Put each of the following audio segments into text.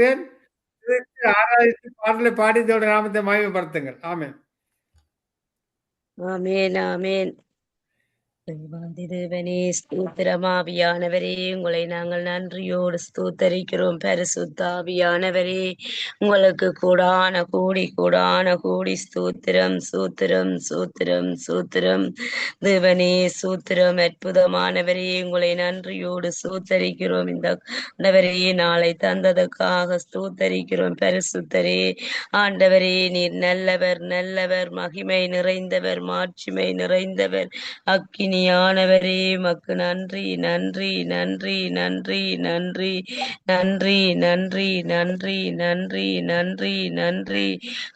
விடைபெறுகிறேன். ஆராதித்து பாடலை பாடி இதோட நாமத்தை மகிமைப்படுத்துங்கள். ஆமென். ஆமேன் ஆமேன். தேவாதி தேவனே ஸ்தோத்திரமாவியானவரே, உங்களை நாங்கள் நன்றியோடு ஸ்தோத்தரிக்கிறோம். பரிசுத்தாவியானவரே, உங்களுக்கு கூடான கூடி ஸ்தோத்திரம் சூத்திரம் சூத்திரம் சூத்திரம். தேவனே சூத்திரம். அற்புதமானவரே, உங்களை நன்றியோடு ஸ்தோத்தரிக்கிறோம். இந்த ஆண்டவரே, நாளை தந்ததுக்காக ஸ்தோத்தரிக்கிறோம். பரிசுத்தரே, ஆண்டவரே, நீர் நல்லவர் நல்லவர், மகிமை நிறைந்தவர், மாட்சிமை நிறைந்தவர், அக்கினியானவரே, மக்கு நன்றி நன்றி நன்றி நன்றி நன்றி நன்றி நன்றி நன்றி நன்றி நன்றி நன்றி.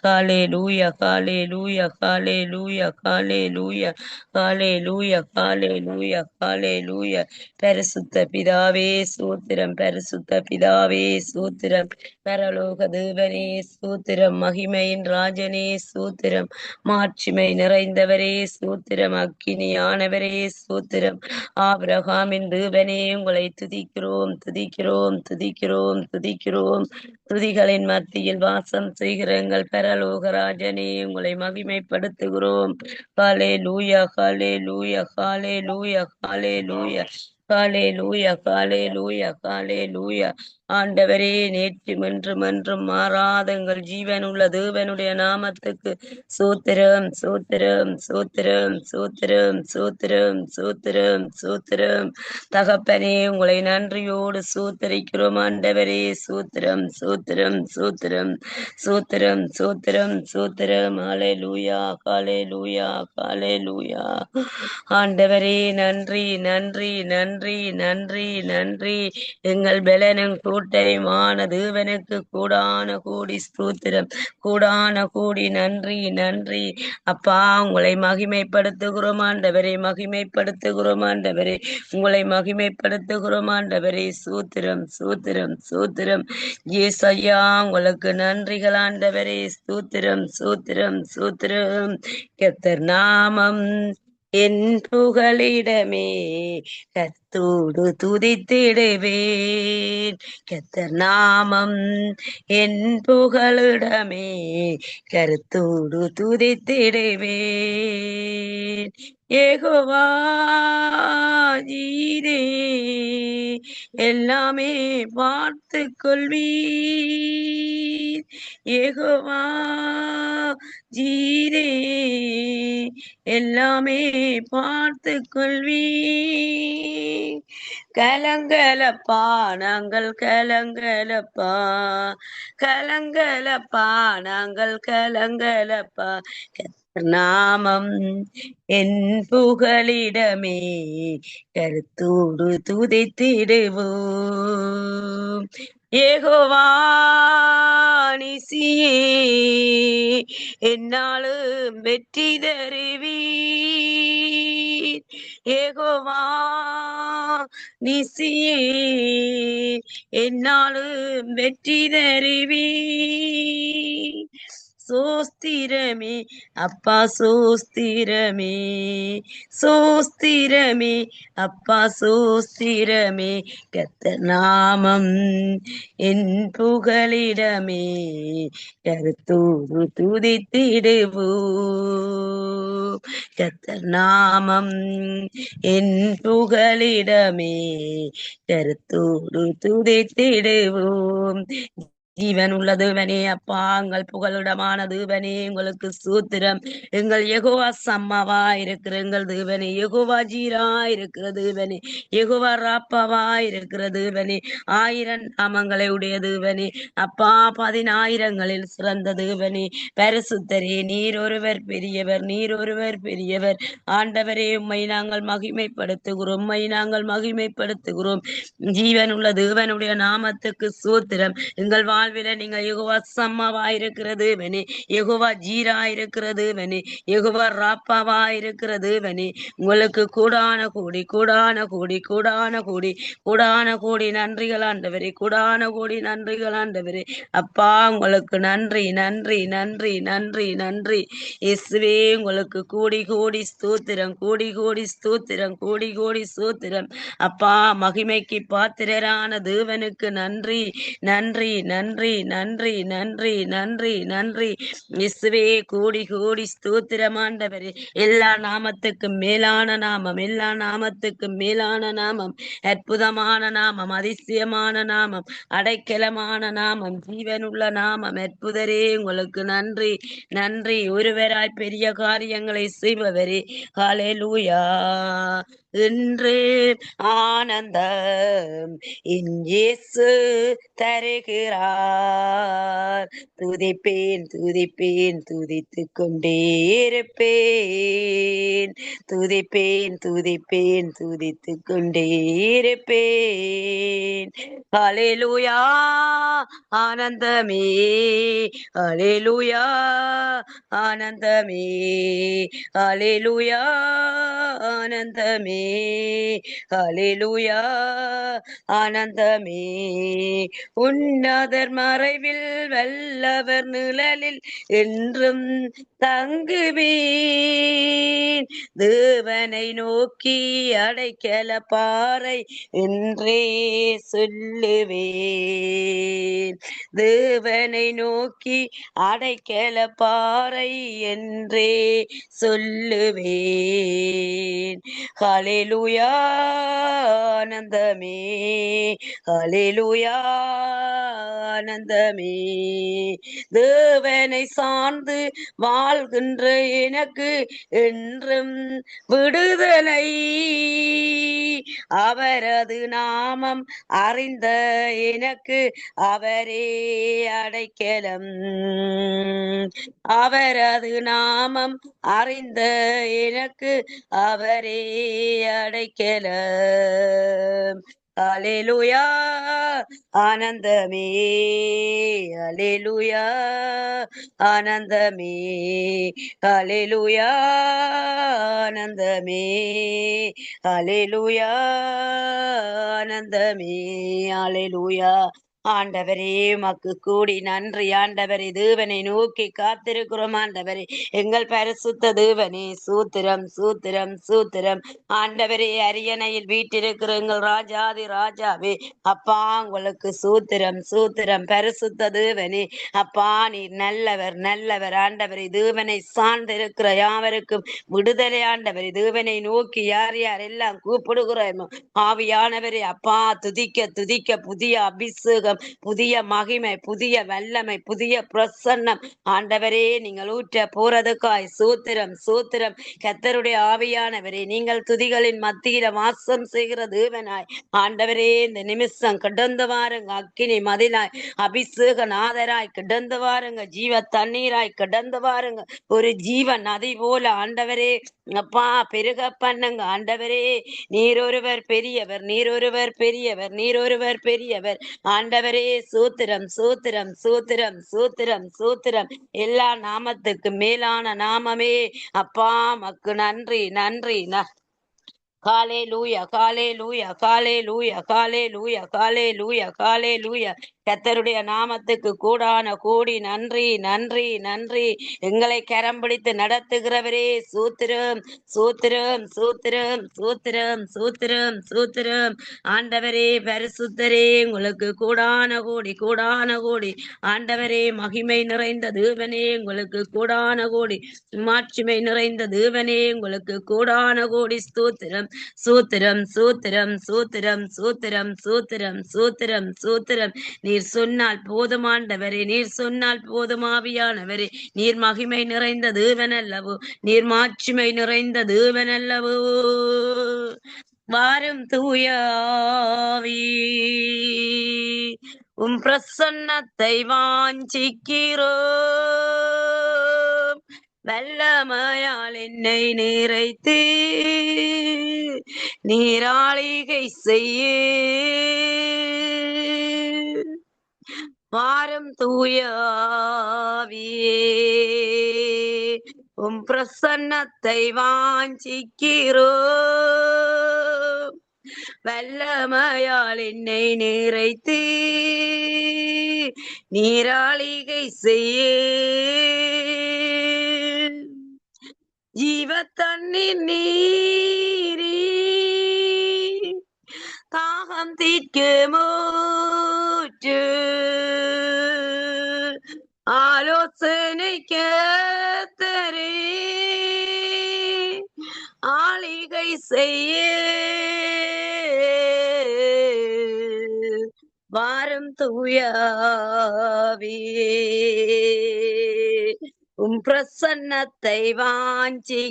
காலே லூயா காலே லூயா காலே லூயா காலே லூயா காலே லூயா காலே லூயா காலே லூயா. பரிசுத்த பிதாவே சூத்திரம், பரிசுத்த பிதாவே சூத்திரம், பரலோக தேவனே சூத்திரம், மகிமையின் ராஜனே சூத்திரம், மாட்சிமை நிறைந்தவரே சூத்திரம், அக்கினியானவரே சூத்திரம், ஆபிரகாமின் தேவனே உங்களை துதிக்கிறோம் துதிக்கிறோம் துதிக்கிறோம் துதிக்கிறோம். துதிகளின் மத்தியில் வாசம் செய்கிற எங்கள் பரலோக ராஜனே உங்களை மகிமைப்படுத்துகிறோம். காலே லூயா காலே லூயா காலே லூயா காலே லூயா காலே லூயா காலே லூயா காலே லூயா. ஆண்டவரே, நேற்றும் என்றும் என்றும் மாறாத எங்கள் ஜீவனுள்ள தேவனுடைய நாமத்துக்கு சூத்திரம் சூத்திரம் சூத்திரம் சூத்திரம் சூத்திரம் சூத்திரம் சூத்திரம். தகப்பனே, உங்களை நன்றியோடு சூத்திரிக்கிறோம். ஆண்டவரே சூத்திரம் சூத்திரம் சூத்திரம் சூத்திரம் சூத்திரம் சூத்திரம். ஹல்லேலூயா ஹல்லேலூயா ஹல்லேலூயா. ஆண்டவரே நன்றி நன்றி நன்றி நன்றி நன்றி. எங்கள் பலனும் கூட்டையுமான தேவனுக்கு கூடான கூடி ஸ்தோத்திரம், கூடான கூடி நன்றி நன்றி. அப்பா, உங்களை மகிமைப்படுத்துகிறோம் ஆண்டவரே, மகிமைப்படுத்துகிறோம் ஆண்டவரே, உங்களை மகிமைப்படுத்துகிறோம் ஆண்டவரே. சூத்திரம் சூத்திரம் சூத்திரம். ஏசையா, உங்களுக்கு நன்றிகள் ஆண்டவரே. சூத்திரம் சூத்திரம் சூத்திரம். கர்த்தர் நாமம் என் புகலிடமே, கர்த்தரோடு துதித்திடுவேன். கர்த்தர் நாமம் என் புகலிடமே, கர்த்தரோடு துதித்திடுவேன். யெகோவா ஜீரே, எல்லாமே பார்த்து கொள்வீர். யெகோவா ஜீரே, எல்லாமே பார்த்து கொள்வீர். கலங்கலப்பா நாங்கள் கலங்கலப்பா, கலங்கலப்பா நாங்கள் கலங்கலப்பா. நாமம் என் புகலிடமே, கருத்தோடு துதித்திடுவோம். யெகோவா நிசியே, என்னாலும் வெற்றி தருவீர். யெகோவா நிசியே, என்னாலும் வெற்றி தருவீர். சோஸ்திரமே அப்பா சோஸ்திரமே, சோஸ்திரமே அப்பா சோஸ்திரமே. கர்த்தர் நாமம் என் புகலிடமே, கருத்தோடு துதித்திடுவோம். கர்த்தர் நாமம் என் புகலிடமே, கருத்தோடு துதித்திடுவோம். ஜீவன் உள்ள தேவனே, அப்பா, எங்கள் புகலிடமான தேவனே, உங்களுக்கு சூத்திரம். எங்கள் யெகோவா சம்மாவா இருக்கிற எங்கள் தேவனே, யெகோவா ஜீரா இருக்கிற தேவனே, யெகோவா ராப்பாவா இருக்கிற தேவனே, 1000 நாமங்களை உடைய தேவனே, அப்பா, 10,000ங்களில் சிறந்த தேவனே, பரிசுத்தரே, நீர் ஒருவர் பெரியவர், நீர் ஒருவர் பெரியவர். ஆண்டவரே, உம்மை நாங்கள் மகிமைப்படுத்துகிறோம், உம்மை நாங்கள் மகிமைப்படுத்துகிறோம். ஜீவன் உள்ள தேவனுடைய நாமத்துக்கு சூத்திரம். எங்கள் வாழ்வில நீங்க யெகோவா சம்மாவா இருக்கிறது வனே, யெகோவா ஜீரா இருக்கிறது வனே, யெகோவா ராப்பாவா இருக்கிறது வனே. உங்களுக்கு கூடான கூடி கூடான கூடி கூடான கூடி கூடான கூடி நன்றிகள் ஆண்டவரே, கூடான கூடி நன்றிகள் ஆண்டவரே. அப்பா, உங்களுக்கு நன்றி நன்றி நன்றி நன்றி நன்றி. இயேசுவே, உங்களுக்கு கூடி கூடி ஸ்தோத்திரம், கூடி கூடி ஸ்தோத்திரம், கூடி கூடி ஸ்தோத்திரம். அப்பா, மகிமைக்கு பாத்திரரான தேவனுக்கு நன்றி நன்றி நன்றி நன்றி நன்றி நன்றி நன்றி நன்றி இயேசுவே. கோடி கோடி ஸ்தோத்திரம் ஆண்டவரே. எல்லா நாமத்துக்கும் மேலான நாமம், எல்லா நாமத்துக்கும் மேலான நாமம், அற்புதமான நாமம், அதிசயமான நாமம், அடைக்கலமான நாமம், ஜீவனுள்ள நாமம். அற்புதரே, உங்களுக்கு நன்றி நன்றி. ஒருவராய் பெரிய காரியங்களை செய்பவரே. ஹalleluya. இன்று ஆனந்தம் என் இயேசு தருகிறார். துதிப்பேன் துதிப்பேன் துதித்துக் கொண்டே இருப்பேன். துதிப்பேன் துதிப்பேன் துதித்துக் கொண்டே இருப்பேன். ஹalleluya. ஆனந்தமே, ஹalleluya. ஆனந்தமே, ஹalleluya. ஆனந்தமே, ஹalleluya. ஆனந்தமே. உன்னதர் மறைவில் வல்லவர் நிழலில் என்றும் தங்குவேன். தேவனை நோக்கி அடைக்கல பாறை என்றே சொல்லுவேன். தேவனை நோக்கி அடைக்கல பாறை என்றே சொல்லுவேன். ஹalleluya. ஆனந்தமே, ஹalleluya. ஆனந்தமே. தேவனை சார்ந்து வாழ்கின்ற எனக்கு என்றும் விடுதலை. அவரது நாமம் அறிந்த எனக்கு அவரே அடைக்கலம். அவரது நாமம் அறிந்த எனக்கு அவரே அடைக்கலம். ஹalleluya. ஆனந்தமே, ஹalleluya. ஆனந்தமே, ஹalleluya. ஆனந்தமே, ஹalleluya. ஆனந்தமே, ஹalleluya. ஆண்டவரே, மக்கு கூடி நன்றி ஆண்டவரே. தேவனை நோக்கி காத்திருக்கிறோம் ஆண்டவரே. எங்கள் பரிசுத்த தேவனே, சூத்திரம் சூத்திரம் சூத்திரம். ஆண்டவரே, அரியணையில் வீட்டிருக்கிற எங்கள் ராஜாதி ராஜாவே, அப்பா உங்களுக்கு சூத்திரம் சூத்திரம். பரிசுத்த தேவனே, அப்பா நீர் நல்லவர் நல்லவர் ஆண்டவரே. தேவனை சார்ந்திருக்கிற யாவருக்கும் விடுதலை ஆண்டவரே. தேவனை நோக்கி யார் யார் எல்லாம் கூப்பிடுகிறோமோ ஆவியானவரே, அப்பா துதிக்க துதிக்க புதிய அபிஷேகம், புதிய மகிமை, புதிய வல்லமை, புதிய பிரசன்னம் ஆண்டவரே நீங்கள் ஊற்ற போறதுக்காய் சூத்திரம் சூத்திரம். கர்த்தருடைய ஆவியானவரே, நீங்கள் துதிகளின் மத்தியில வாசம் செய்கிற தேவனாய் ஆண்டவரே, இந்த நிமிஷம் கிடந்து வாருங்க. அக்கினி மதிலாய் அபிஷேக நாதராய் கிடந்து வாருங்க. ஜீவ தண்ணீராய் கிடந்து வாருங்க. ஒரு ஜீவ நதி போல ஆண்டவரே அப்பா பெருக பண்ணுங்க ஆண்டவரே. நீரொருவர் பெரியவர், நீரொருவர் பெரியவர், நீரொருவர் பெரியவர் ஆண்டவரே. சூத்திரம் சூத்திரம் சூத்திரம் சூத்திரம் சூத்திரம். எல்லா நாமத்துக்கு மேலான நாமமே அப்பா மக்கு நன்றி நன்றி. ஹalleluya ஹalleluya ஹalleluya ஹalleluya ஹalleluya ஹalleluya. கர்த்தருடைய நாமத்துக்கு கூடான கோடி நன்றி நன்றி நன்றி. எங்களை கரம் பிடித்து நடத்துகிறவரே சூத்திரம் சூத்திரம் சூத்திரம் சூத்திரம் சூத்திரம் சூத்திரம். ஆண்டவரே பரிசுத்தரே, உங்களுக்கு கூடான கோடி கூடான கோடி. ஆண்டவரே மகிமை நிறைந்த தேவனே, உங்களுக்கு கூடான கோடி. மாட்சிமை நிறைந்த தேவனே, உங்களுக்கு கூடான கோடி ஸ்தோத்திரம் சூத்திரம் சூத்திரம் சூத்திரம் சூத்திரம் சூத்திரம் சூத்திரம் சூத்திரம். நீர் சொன்னால் போதும் ஆண்டவரே, நீர் சொன்னால் போதும் ஆவியானவரே. நீர் மகிமை நிறைந்த தேவன் அல்லவோ, நீர் மாட்சிமை நிறைந்த தேவன் அல்லவோ. வாரும் தூய ஆவி, உம் பிரசன்னத்தை வாஞ்சிக்கிறோம். வல்லமையால் என்னை நிறைத்து நீராளிகை செய்ய. வாரும் தூய ஆவியே, உம் பிரசன்னத்தை வாஞ்சிக்கிறோம். வல்லமையால் என்னை நிறைத்து நீராளிகை செய்ய. ஜீவ தண்ணீர் நீரே, தாகம் தீர்க்கும் ஊற்று. ஆலோசனை கர்த்தரே ஆளிகை செய்ய வாரும் தூயாவியே உம் பிரசன்னத்தை வாஞ்சிக்கிறோம்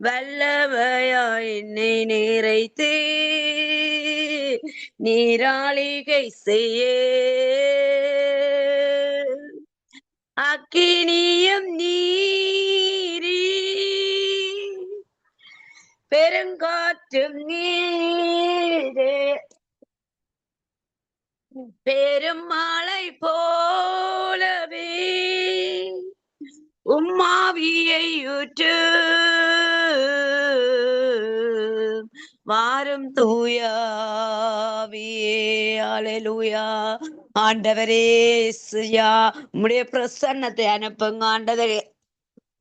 வல்லமையா என்னை நிறைத்து நீராளிகை செய்ய அக்கினியும் நீரே பெருங்காற்றும் நீரே பெரும் மழை போலவே உம்மாவியை ஊற்று வாரும் தூயாவியே அல்லேலூயா. ஆண்டவரே சுயா உம்முடைய பிரசன்னத்தை அனுப்புங்க ஆண்டவரே.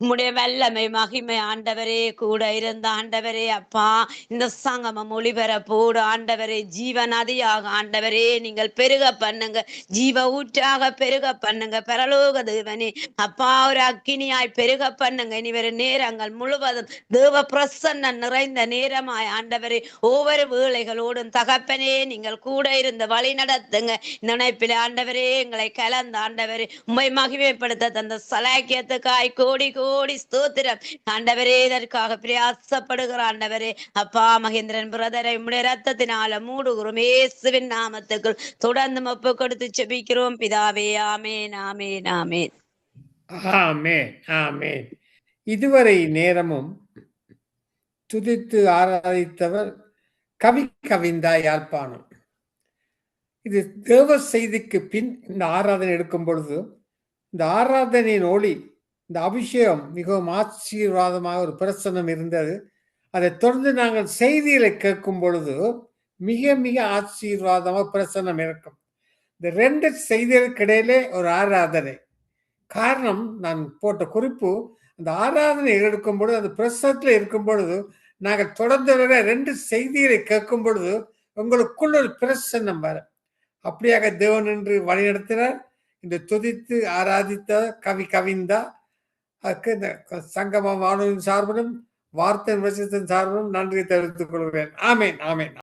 உம்முடைய வல்லமை மகிமை ஆண்டவரே கூட இருந்த ஆண்டவரே அப்பா இந்த சங்கமம் ஒளிபரப்போடு ஆண்டவரே ஜீவ நதியாக ஆண்டவரே நீங்கள் பெருக பண்ணுங்க, ஜீவ ஊற்றாக பெருக பண்ணுங்க பரலோக தேவனே அப்பா. ஒரு அக்கினியாய் பெருக பண்ணுங்க. இனி வரும் நேரங்கள் முழுவதும் தேவ பிரசன்னம் நிறைந்த நேரமாய் ஆண்டவரே ஒவ்வொரு வேளைகளோடும் தகப்பனே நீங்கள் கூட இருந்து வழி நடத்துங்க. நினைப்பில் ஆண்டவரே எங்களை கலந்த ஆண்டவரே உம்மை மகிமைப்படுத்த தந்த சலாக்கியத்துக்காய் கோடி கோடி ஸ்தோத்திரம் ஆண்டவரே. இதற்காக பிரயாசப்படுகிற ஆண்டவரே அப்பா மகேந்திரன் பிரதரை உம்முடைய ரத்தத்தினால மூடுகிறோம் இயேசுவின் நாமத்துக்குள் தொடர்ந்து ஒப்பு கொடுத்து செபிக்கிறோம் பிதாவே. ஆமேன் ஆமேன் ஆமேன் ஆமென் ஆமென். இதுவரை நேரமும் துதித்து ஆராதித்தவர் கவி கவிந்தா யாழ்ப்பாணம். இது தேவ செய்திக்கு பின் இந்த ஆராதனை எடுக்கும் பொழுது இந்த ஆராதனையின் ஒளி, இந்த அபிஷேகம் மிகவும் ஆசீர்வாதமாக ஒரு பிரசன்னம் இருந்தது. அதை தொடர்ந்து நாங்கள் செய்திகளை கேட்கும் பொழுது மிக மிக ஆசீர்வாதமாக பிரசன்னம் இருக்கும். இந்த ரெண்டு செய்திகளுக்கு இடையிலே ஒரு ஆராதனை. காரணம், நான் போட்ட குறிப்பு, அந்த ஆராதனை எடுக்கும் பொழுது அந்த பிரசனத்தில் இருக்கும் பொழுது நாங்கள் தொடர்ந்து வர ரெண்டு செய்திகளை கேட்கும் பொழுது உங்களுக்குள்ள ஒரு பிரசன்னம் வர அப்படியாக தேவன் என்று வழிநடத்தினார். இந்த துதித்து ஆராதித்த கவி கவிந்தா அதுக்கு இந்த சங்கம வானொலியின் சார்பிலும் வார்த்தை விசேஷத்தின் சார்பிலும் நன்றி தெரிவித்துக் கொள்கிறேன். ஆமேன் ஆமேன்.